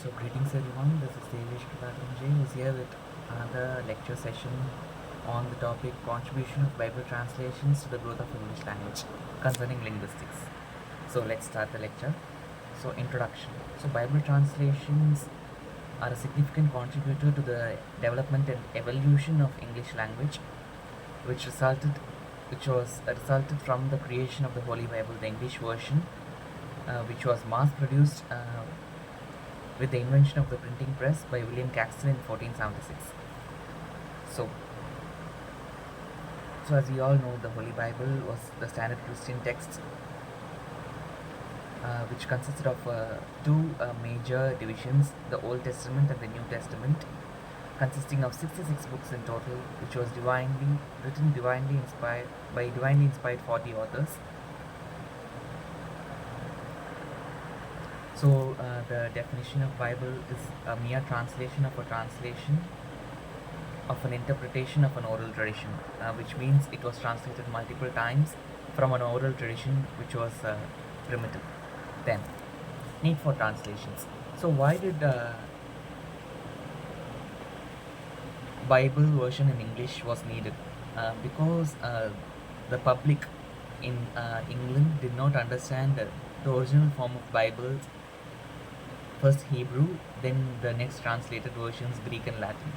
So greetings everyone, this is Devesh Kirubhakaran J who's here with another lecture session on the topic contribution of Bible translations to the growth of English language concerning linguistics. So let's start the lecture. So introduction. So Bible translations are a significant contributor to the development and evolution of English language, which was resulted from the creation of the Holy Bible, the English version, which was mass produced with the invention of the printing press by William Caxton in 1476. So, so as we all know, the Holy Bible was the standard Christian text, which consisted of two major divisions: the Old Testament and the New Testament, consisting of 66 books in total, which was divinely inspired by divinely inspired 40 authors. So the definition of Bible is a mere translation of a translation of an interpretation of an oral tradition, which means it was translated multiple times from an oral tradition which was primitive. Then, need for translations. So why did Bible version in English was needed? Because the public in England did not understand the original form of Bible, first Hebrew, then the next translated versions Greek and Latin.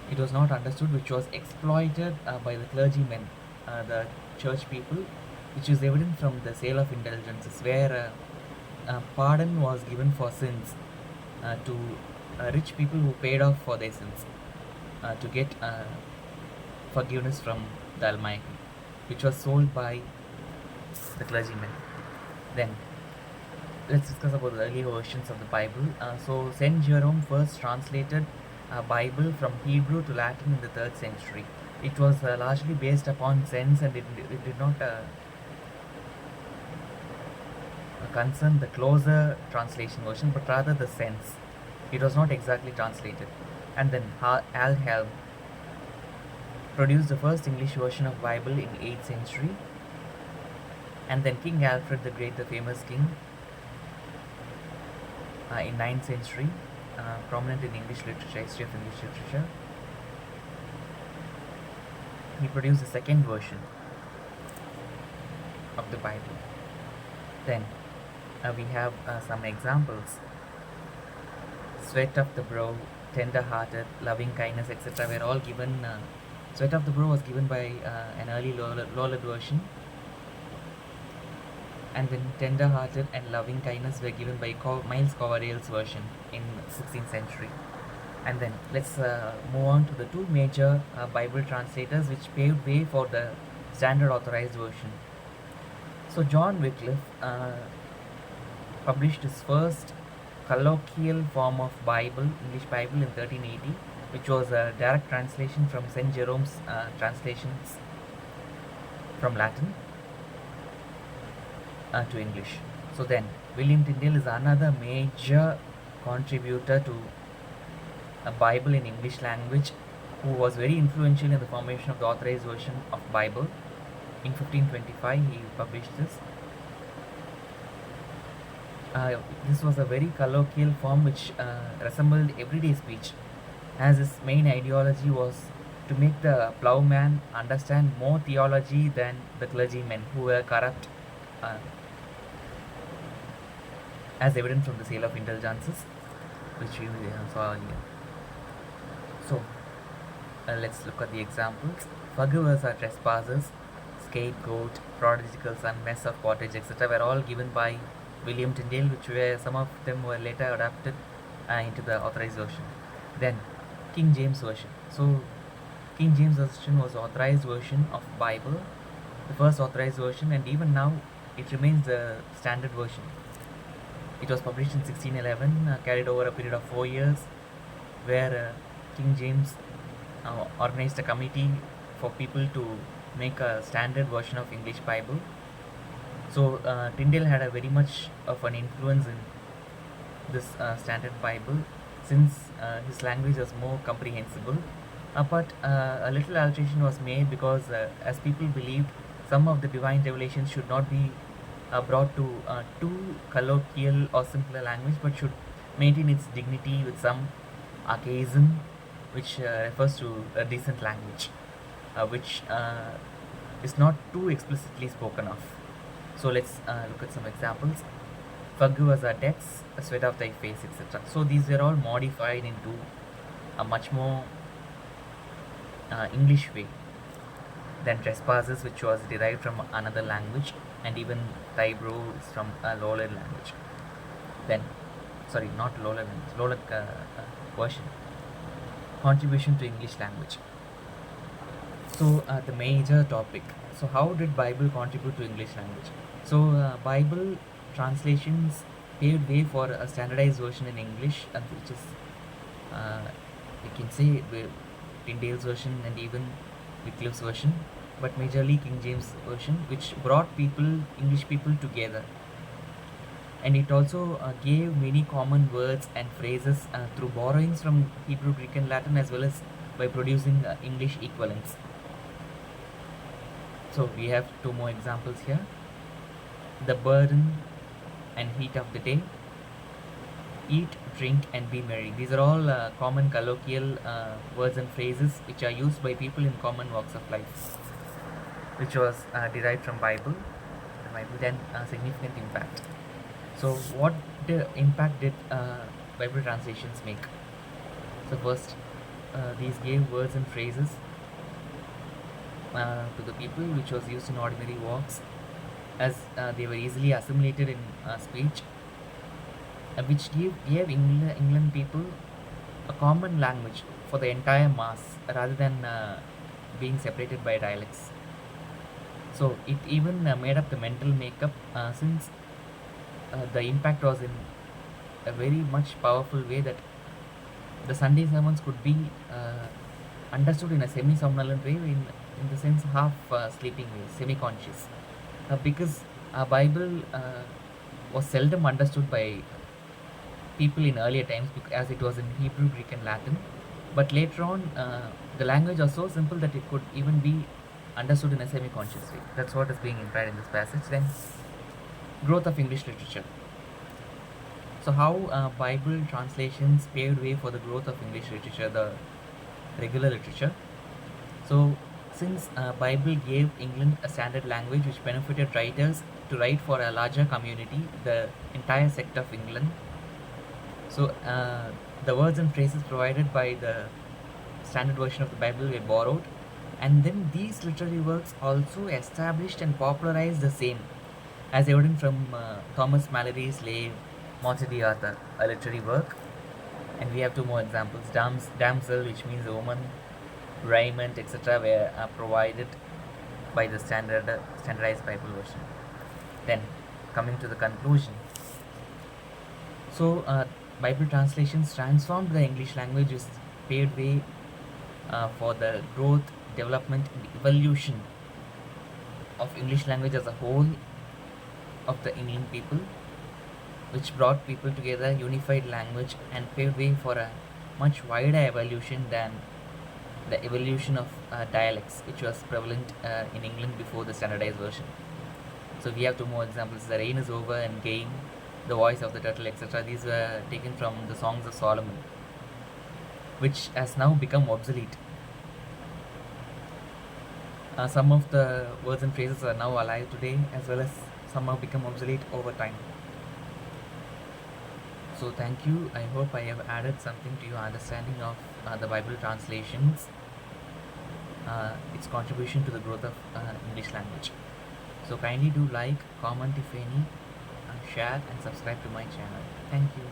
It was not understood, which was exploited by the clergymen, the church people, which is evident from the sale of indulgences, where pardon was given for sins to rich people who paid off for their sins to get forgiveness from the Almighty, which was sold by the clergymen. Then let's discuss about the early versions of the Bible. So Saint Jerome first translated a Bible from Hebrew to Latin in the 3rd century. It was largely based upon sense, and it did not concern the closer translation version, but rather the sense. It was not exactly translated. And then Alhelm produced the first English version of Bible in 8th century. And then King Alfred the Great, the famous king, in 9th century, prominent in English literature, history of English literature. He produced the second version of the Bible. Then we have some examples. Sweat of the brow, tender-hearted, loving kindness, etc. were all given. Sweat of the brow was given by an early Lollard version, and then tender-hearted and loving kindness were given by Miles Coverdale's version in 16th century. And then let's move on to the two major Bible translators which paved way for the standard authorized version. So John Wycliffe published his first colloquial form of Bible, English Bible, in 1380, which was a direct translation from St. Jerome's translations from Latin to English. So then William Tyndale is another major contributor to a Bible in English language, who was very influential in the formation of the authorized version of Bible. In 1525 he published this. This was a very colloquial form which resembled everyday speech, as his main ideology was to make the plowman understand more theology than the clergymen, who were corrupt, as evident from the sale of indulgences, which we saw earlier. So let's look at the examples. Forgive us our trespasses, scapegoat, prodigal son, mess of pottage, etc. were all given by William Tyndale, which were some of them were later adapted into the authorized version. Then King James version. So King James version was the authorized version of Bible, the first authorized version, and even now it remains the standard version. It was published in 1611, carried over a period of 4 years, where King James organized a committee for people to make a standard version of English Bible. So Tyndale had a very much of an influence in this standard Bible, since his language was more comprehensible. But a little alteration was made because as people believed, some of the divine revelations should not be brought to too colloquial or simpler language, but should maintain its dignity with some archaism, which refers to a decent language, which is not too explicitly spoken of. So let's look at some examples. Forgive us our debts, sweat of thy face, etc. So these were all modified into a much more English way than trespassers, which was derived from another language, and even Tybro is from a lowland language. Then, sorry, not lowland language, lowland version. Contribution to English language. So the major topic. So how did Bible contribute to English language? So Bible translations paved way for a standardized version in English, and which is you can say Tyndale's version and even Wycliffe's version, but majorly King James version, which brought English people together. And it also gave many common words and phrases through borrowings from Hebrew, Greek, and Latin, as well as by producing English equivalents. So we have two more examples here. The burden and heat of the day. Eat, drink, and be merry. These are all common colloquial words and phrases which are used by people in common walks of life, which was derived from Bible. The Bible then significant impact. So what impact did Bible translations make? So first, these gave words and phrases to the people, which was used in ordinary walks, as they were easily assimilated in speech, which gave England people a common language for the entire mass rather than being separated by dialects. So it even made up the mental makeup, since the impact was in a very much powerful way that the Sunday sermons could be understood in a semi-somnolent way, in the sense half sleeping way, semi-conscious, because Bible was seldom understood by people in earlier times, as it was in Hebrew, Greek, and Latin. But later on, the language was so simple that it could even be understood in a semi-conscious way. That's what is being implied in this passage. Then, growth of English literature. So how Bible translations paved way for the growth of English literature, the regular literature. So since Bible gave England a standard language which benefited writers to write for a larger community, the entire sect of England. So the words and phrases provided by the standard version of the Bible were borrowed, and then these literary works also established and popularized the same, as evident from Thomas Mallory's Lay Morte d'Arthur, a literary work. And we have two more examples. Damsel, which means a woman, raiment, etc., were provided by the standardized Bible version. Then, coming to the conclusion. So, Bible translations transformed the English language, which paved way for the growth, development, and evolution of English language as a whole of the England people, which brought people together, unified language, and paved way for a much wider evolution than the evolution of dialects, which was prevalent in England before the standardized version. So we have two more examples. The rain is over and gain, the voice of the turtle, etc. These were taken from the Songs of Solomon, which has now become obsolete. Some of the words and phrases are now alive today, as well as some have become obsolete over time. So thank you. I hope I have added something to your understanding of the Bible translations, its contribution to the growth of English language. So kindly do like, comment if any, share, and subscribe to my channel. Thank you.